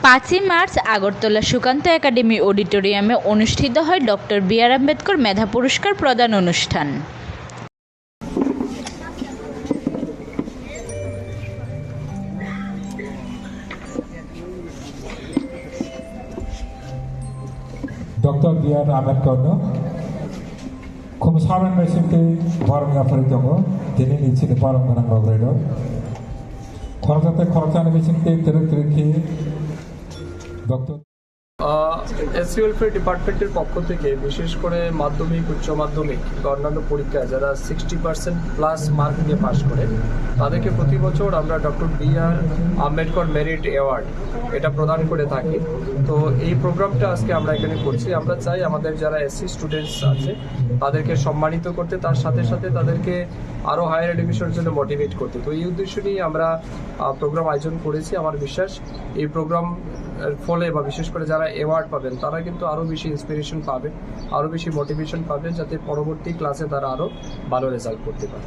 5ই March Agartala Sukanta academy অডিটোরিয়ামে অনুষ্ঠিত হয় ডক্টর বি.আর. আম্বেদকর মেধা পুরস্কার প্রদান অনুষ্ঠান। Dr. B.R. Ambedkar kum saman mesinti barang afari dongo dini nichi ni barang ganang bagredo khorjate khorjane mesinti tere Dr. SC welfare ডিপার্টমেন্টের পক্ষ থেকে বিশেষ করে মাধ্যমিক উচ্চ মাধ্যমিক বা অন্যান্য পরীক্ষায় যারা 60% মার্ক নিয়ে পাশ করে তাদেরকে প্রতি বছর আমরা doctor B.R.. Ambedkar merit award এটা প্রদান করে থাকি। তো এই প্রোগ্রামটা আজকে আমরা এখানে করছি। আমরা চাই আমাদের যারা এসসি স্টুডেন্টস আছে তাদেরকে সম্মানিত করতে, তার সাথে সাথে তাদেরকে আরও হায়ার এডুকেশনের জন্য মোটিভেট করতে। তো এই উদ্দেশ্য নিয়ে আমরা প্রোগ্রাম আয়োজন করেছি। আমার বিশ্বাস এই প্রোগ্রাম ফলে বা বিশেষ করে যারা অ্যাওয়ার্ড পাবেন তারা কিন্তু আরও বেশি ইন্সপিরেশন পাবে, আরও বেশি মোটিভেশন পাবে, যাতে পরবর্তী ক্লাসে তারা আরও ভালো রেজাল্ট করতে পারে।